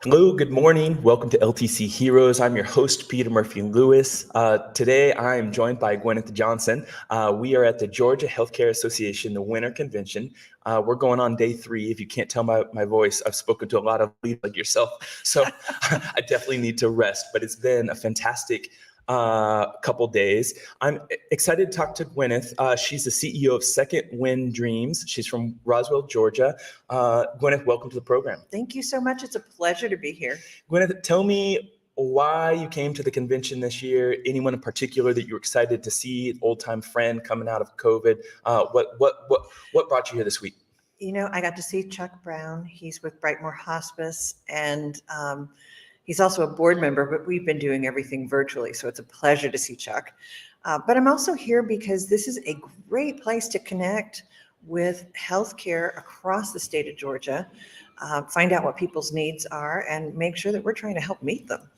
Hello, good morning. Welcome to LTC Heroes. I'm your host, Peter Murphy Lewis. Today, I'm joined by Gwenyth Johnson. We are at the Georgia Healthcare Association, the Winter Convention. We're going on day 3. If you can't tell my voice, I've spoken to a lot of leaders like yourself, so I definitely need to rest, but it's been a fantastic couple days. I'm excited to talk to Gwenyth. She's the CEO of Second Wind Dreams. She's from Roswell, Georgia. Gwenyth, welcome to the program. Thank you so much. It's a pleasure to be here. Gwenyth, tell me why you came to the convention this year. Anyone in particular that you're excited to see? Old-time friend coming out of COVID. What brought you here this week? You know, I got to see Chuck Brown. He's with Brightmoor Hospice, and he's also a board member, but we've been doing everything virtually, so it's a pleasure to see Chuck. But I'm also here because this is a great place to connect with healthcare across the state of Georgia, find out what people's needs are, and make sure that we're trying to help meet them.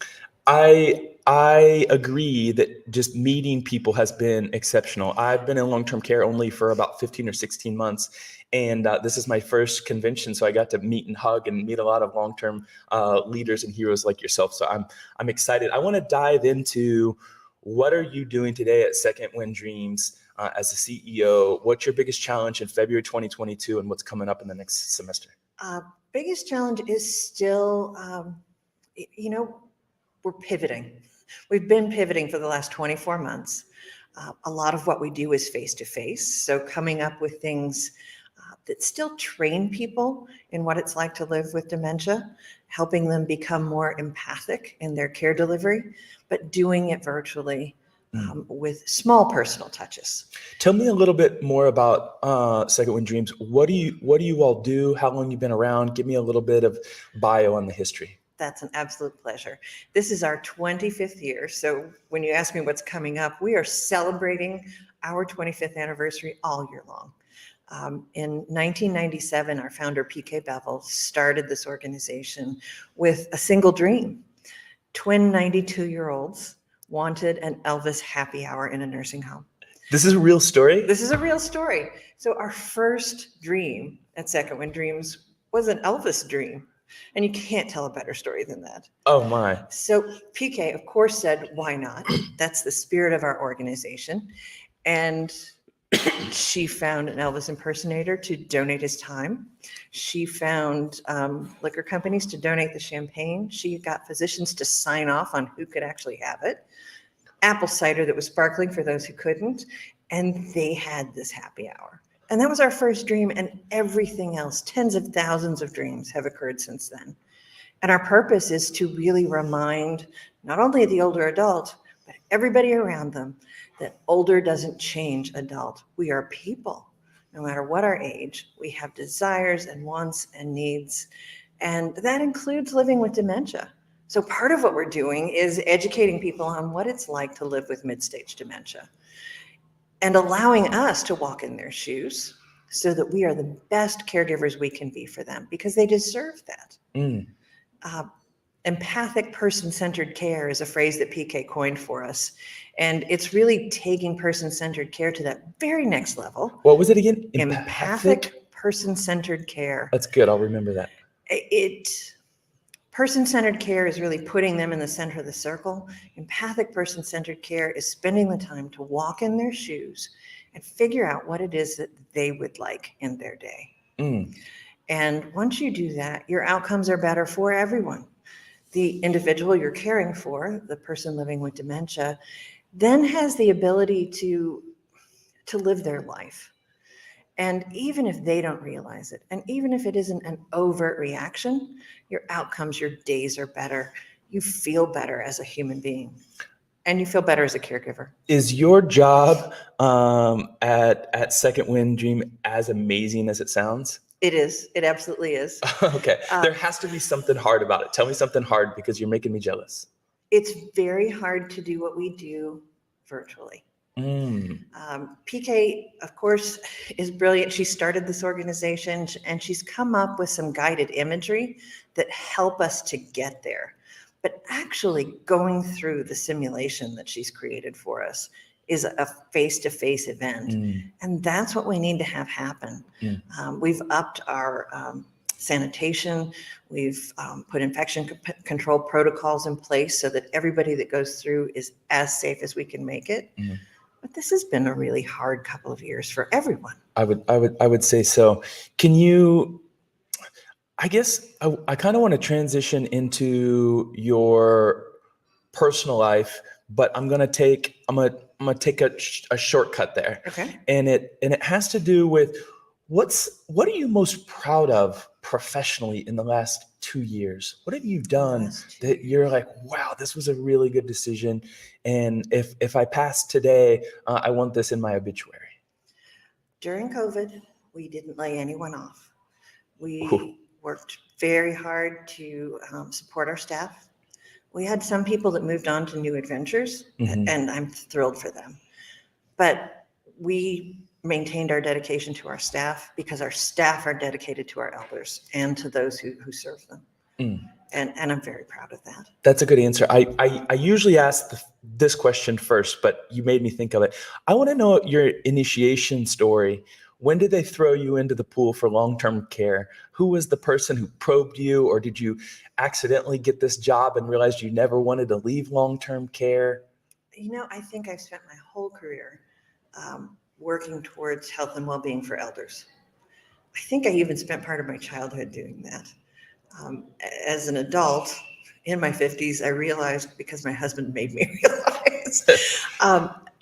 I agree that just meeting people has been exceptional. I've been in long-term care only for about 15 or 16 months, and this is my first convention, so I got to meet and hug and meet a lot of long-term leaders and heroes like yourself. So I'm excited. I want to dive into what are you doing today at Second Wind Dreams as the CEO? What's your biggest challenge in February 2022, and what's coming up in the next semester? Biggest challenge is still, we're pivoting. We've been pivoting for the last 24 months. A lot of what we do is face-to-face. So coming up with things that still train people in what it's like to live with dementia, helping them become more empathic in their care delivery, but doing it virtually with small personal touches. Tell me a little bit more about Second Wind Dreams. What do you all do? How long you've been around? Give me a little bit of bio on the history. That's an absolute pleasure. This is our 25th year. So when you ask me what's coming up, we are celebrating our 25th anniversary all year long. In 1997, our founder, P.K. Bevel, started this organization with a single dream. Twin 92-year-olds wanted an Elvis happy hour in a nursing home. This is a real story? This is a real story. So our first dream at Second Wind Dreams was an Elvis dream. And you can't tell a better story than that. Oh my. So PK, of course, said, why not? That's the spirit of our organization. And she found an Elvis impersonator to donate his time. She found liquor companies to donate the champagne. She got physicians to sign off on who could actually have it. Apple cider that was sparkling for those who couldn't. And they had this happy hour. And that was our first dream, and everything else, tens of thousands of dreams have occurred since then. And our purpose is to really remind not only the older adult, but everybody around them that older doesn't change adult. We are people. No matter what our age, we have desires and wants and needs, and that includes living with dementia. So part of what we're doing is educating people on what it's like to live with mid-stage dementia, and allowing us to walk in their shoes so that we are the best caregivers we can be for them, because they deserve that. Empathic person-centered care is a phrase that PK coined for us. And it's really taking person-centered care to that very next level. What was it again? Empathic person-centered care. That's good. I'll remember that. Person-centered care is really putting them in the center of the circle. Empathic person-centered care is spending the time to walk in their shoes and figure out what it is that they would like in their day. And once you do that, your outcomes are better for everyone. The individual you're caring for, the person living with dementia, then has the ability to live their life. And even if they don't realize it, and even if it isn't an overt reaction, your outcomes, your days are better. You feel better as a human being, and you feel better as a caregiver. Is your job at Second Wind Dream as amazing as it sounds? It is. It absolutely is. Okay. There has to be something hard about it. Tell me something hard, because you're making me jealous. It's very hard to do what we do virtually. PK, of course, is brilliant. She started this organization, and she's come up with some guided imagery that help us to get there. But actually going through the simulation that she's created for us is a face-to-face event. And that's what we need to have happen. We've upped our sanitation. We've put infection control protocols in place so that everybody that goes through is as safe as we can make it. Mm-hmm. But this has been a really hard couple of years for everyone. I would say so. Can you, I guess I kind of want to transition into your personal life, but I'm gonna take a shortcut there. Okay. And it has to do with what are you most proud of professionally in the last 2 years? What have you done that you're like, wow, this was a really good decision, and if I pass today, I want this in my obituary? During COVID, we didn't lay anyone off. We Ooh. worked very hard to support our staff. We had some people that moved on to new adventures, Mm-hmm. and I'm thrilled for them. But we maintained our dedication to our staff because our staff are dedicated to our elders and to those who serve them. Mm. And I'm very proud of that. That's a good answer. I usually ask this question first, but you made me think of it. I want to know your initiation story. When did they throw you into the pool for long-term care? Who was the person who probed you, or did you accidentally get this job and realized you never wanted to leave long-term care? I think I've spent my whole career working towards health and well-being for elders. I think I even spent part of my childhood doing that. As an adult in my 50s, I realized, because my husband made me realize,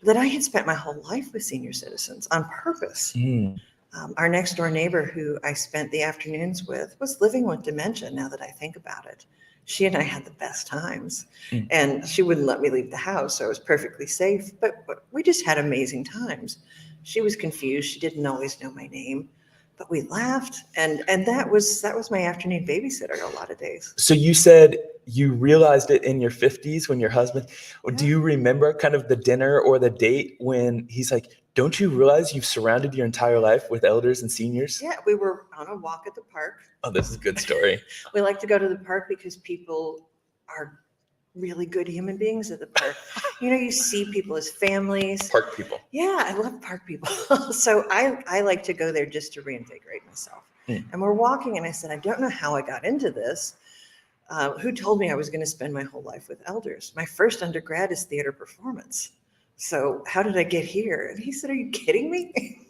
that I had spent my whole life with senior citizens on purpose. Mm. Our next door neighbor, who I spent the afternoons with, was living with dementia, now that I think about it. She and I had the best times, and she wouldn't let me leave the house, so I was perfectly safe, but we just had amazing times. She was confused. She didn't always know my name, but we laughed, and that was my afternoon babysitter a lot of days. So you said you realized it in your 50s when your husband, Yeah. Do you remember kind of the dinner or the date when he's like, don't you realize you've surrounded your entire life with elders and seniors? Yeah, we were on a walk at the park. Oh, this is a good story. We like to go to the park because people are really good human beings at the park. You see people as families. Park people. Yeah, I love park people. So I like to go there just to reinvigorate myself. And we're walking, and I said, I don't know how I got into this. Who told me I was going to spend my whole life with elders? My first undergrad is theater performance. So how did I get here? And he said, are you kidding me?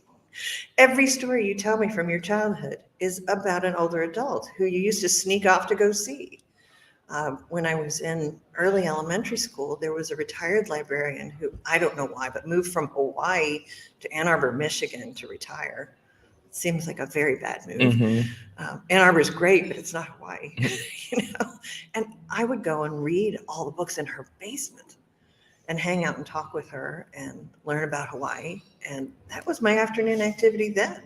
Every story you tell me from your childhood is about an older adult who you used to sneak off to go see. When I was in early elementary school, there was a retired librarian who, I don't know why, but moved from Hawaii to Ann Arbor, Michigan to retire. It seems like a very bad move. Mm-hmm. Ann Arbor is great, but it's not Hawaii. And I would go and read all the books in her basement and hang out and talk with her and learn about Hawaii. And that was my afternoon activity then.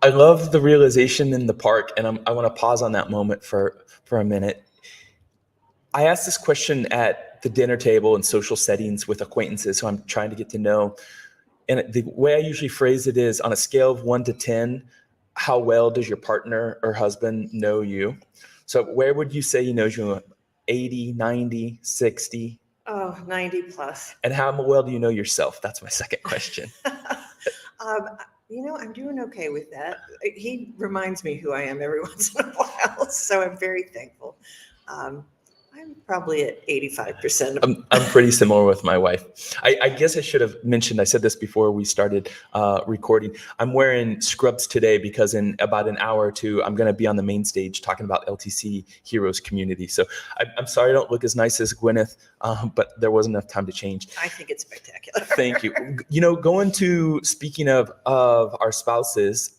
I love the realization in the park, and I want to pause on that moment for a minute. I asked this question at the dinner table in social settings with acquaintances who I'm trying to get to know. And the way I usually phrase it is, on a scale of 1 to 10, how well does your partner or husband know you? So where would you say he knows you? 80, 90, 60? Oh, 90 plus. And how well do you know yourself? That's my second question. I'm doing okay with that. He reminds me who I am every once in a while, so I'm very thankful. I'm probably at 85%. I'm pretty similar with my wife. I guess I should have mentioned, I said this before we started recording. I'm wearing scrubs today because in about an hour or two, I'm going to be on the main stage talking about LTC Heroes Community. So I'm sorry I don't look as nice as Gwenyth, but there wasn't enough time to change. I think it's spectacular. Thank you. Speaking of our spouses,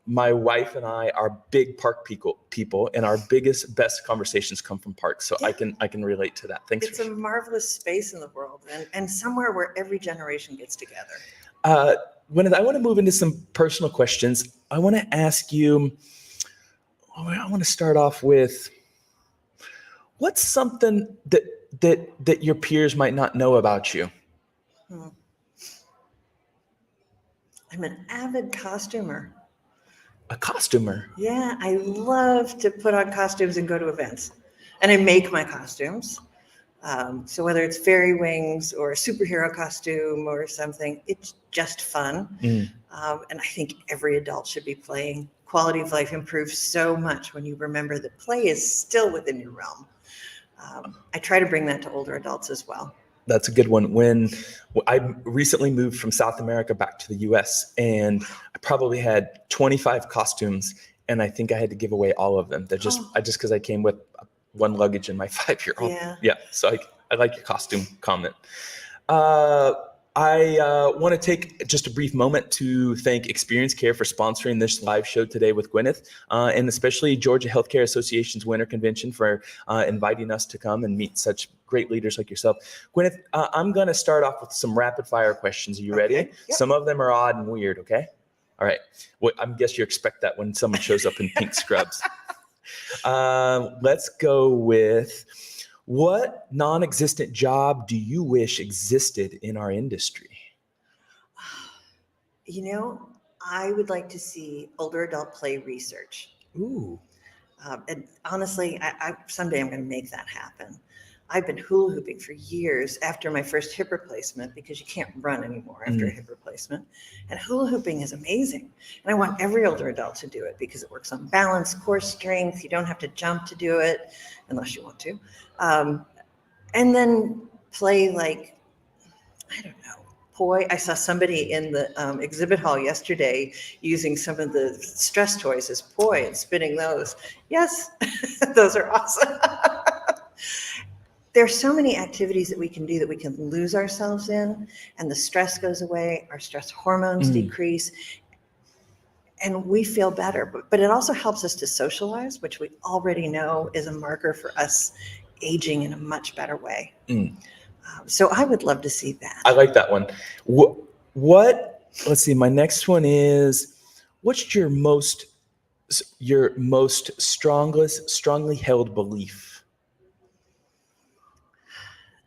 my wife and I are big park people, and our best conversations come from parks. So yeah. I can relate to that. Thanks. It's a marvelous space in the world, and somewhere where every generation gets together. Gwenyth, I want to move into some personal questions. I want to ask you, I want to start off with, what's something that your peers might not know about you? I'm an avid costumer. A costumer? Yeah, I love to put on costumes and go to events. And I make my costumes. So whether it's fairy wings or a superhero costume or something, it's just fun. And I think every adult should be playing quality of life improves so much when you remember that play is still within your realm. I try to bring that to older adults as well. That's a good one. When I recently moved from South America back to the US, and I probably had 25 costumes, and I think I had to give away all of them. They're just because I came with one luggage and my 5-year-old. Yeah. So I like your costume comment. I want to take just a brief moment to thank Experience Care for sponsoring this live show today with Gwenyth, and especially Georgia Healthcare Association's Winter Convention for inviting us to come and meet such great leaders like yourself. Gwenyth, I'm going to start off with some rapid fire questions. Are you ready? Yep. Some of them are odd and weird, okay? All right. Well, I guess you expect that when someone shows up in pink scrubs. Let's go with, what non-existent job do you wish existed in our industry? I would like to see older adult play research. Ooh. And honestly, I someday I'm going to make that happen. I've been hula hooping for years after my first hip replacement, because you can't run anymore after a hip replacement. And hula hooping is amazing. And I want every older adult to do it because it works on balance, core strength. You don't have to jump to do it unless you want to. And then play like, I don't know, poi. I saw somebody in the exhibit hall yesterday using some of the stress toys as poi and spinning those. Yes, those are awesome. There's so many activities that we can do that we can lose ourselves in, and the stress goes away, our stress hormones decrease, and we feel better. But it also helps us to socialize, which we already know is a marker for us aging in a much better way. So I would love to see that. I like that one. Let's see, my next one is, what's your most strongly held belief?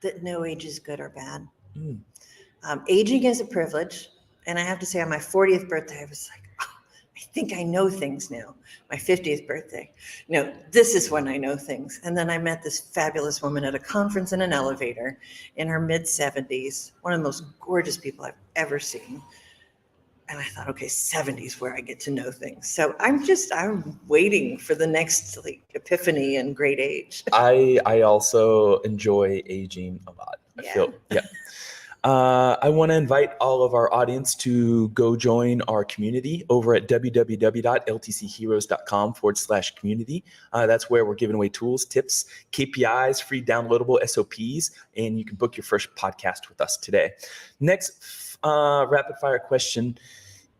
That no age is good or bad. Aging is a privilege. And I have to say, on my 40th birthday, I was like, oh, I think I know things now. My 50th birthday. No, this is when I know things. And then I met this fabulous woman at a conference in an elevator in her mid-70s, one of the most gorgeous people I've ever seen. And I thought, okay, 70s where I get to know things. So I'm waiting for the next epiphany and great age. I also enjoy aging a lot. I want to invite all of our audience to go join our community over at www.ltcheroes.com/community. That's where we're giving away tools, tips, KPIs, free downloadable SOPs, and you can book your first podcast with us today. Next rapid fire question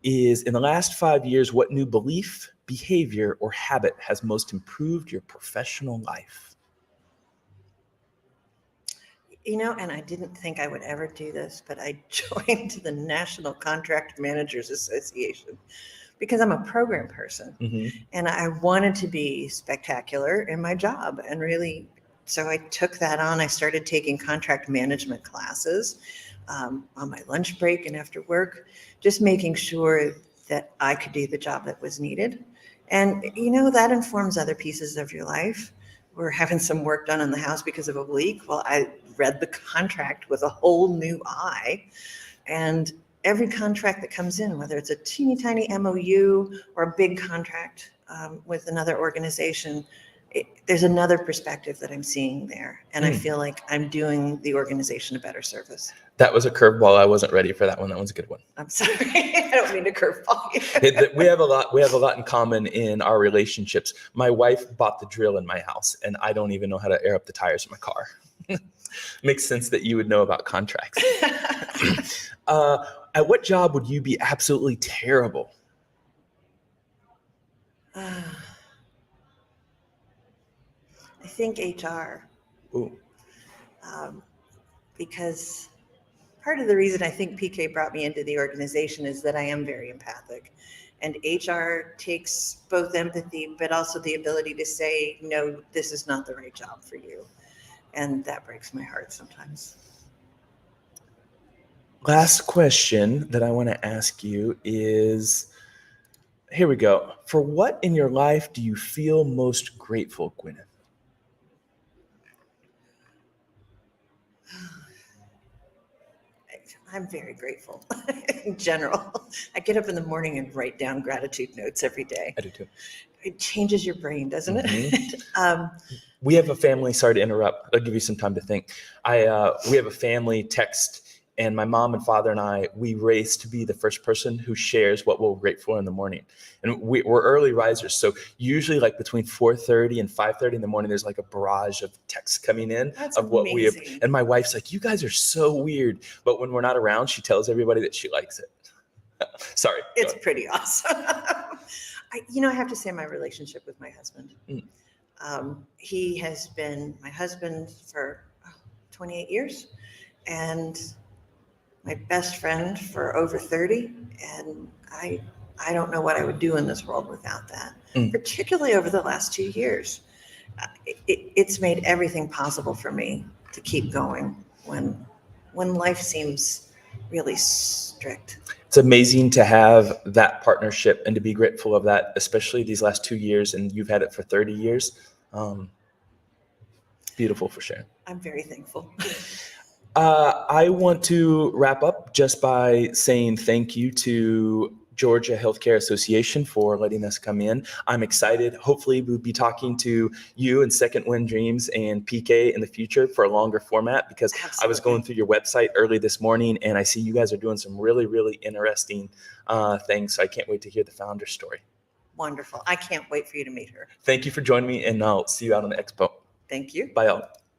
is, in the last 5 years, what new belief, behavior, or habit has most improved your professional life? And I didn't think I would ever do this, but I joined the National Contract Managers Association because I'm a program person. And I wanted to be spectacular in my job. And really, so I took that on. I started taking contract management classes on my lunch break and after work, just making sure that I could do the job that was needed. And, that informs other pieces of your life. We're having some work done on the house because of a leak. Well, I read the contract with a whole new eye. And every contract that comes in, whether it's a teeny tiny MOU or a big contract with another organization, there's another perspective that I'm seeing there. And I feel like I'm doing the organization a better service. That was a curveball. I wasn't ready for that one. That one's a good one. I'm sorry. I don't mean to curveball you. We have a lot in common in our relationships. My wife bought the drill in my house, and I don't even know how to air up the tires in my car. Makes sense that you would know about contracts. At what job would you be absolutely terrible? I think HR. Ooh. Because part of the reason I think PK brought me into the organization is that I am very empathic. And HR takes both empathy, but also the ability to say, no, this is not the right job for you. And that breaks my heart sometimes. Last question that I want to ask you is, here we go. For what in your life do you feel most grateful, Gwenyth? I'm very grateful in general. I get up in the morning and write down gratitude notes every day. I do too. It changes your brain, doesn't it? We have a family, sorry to interrupt, I'll give you some time to think. We have a family text, and my mom and father and I, we race to be the first person who shares what we're grateful for in the morning. And we're early risers. So usually like between 4:30 and 5:30 in the morning, there's like a barrage of texts coming in. That's of what we have. amazing. And my wife's like, you guys are so weird. But when we're not around, she tells everybody that she likes it. Sorry. It's pretty awesome. I have to say my relationship with my husband. He has been my husband for 28 years and my best friend for over 30. And I don't know what I would do in this world without that, particularly over the last 2 years. It's made everything possible for me to keep going when life seems really strict. It's amazing to have that partnership and to be grateful of that, especially these last 2 years, and you've had it for 30 years. Beautiful for sure. I'm very thankful. I want to wrap up just by saying thank you to Georgia Healthcare Association for letting us come in. I'm excited. Hopefully we'll be talking to you and Second Wind Dreams and PK in the future for a longer format, because Absolutely. I was going through your website early this morning and I see you guys are doing some really, really interesting things. So I can't wait to hear the founder story. Wonderful. I can't wait for you to meet her. Thank you for joining me, and I'll see you out on the Expo. Thank you. Bye all.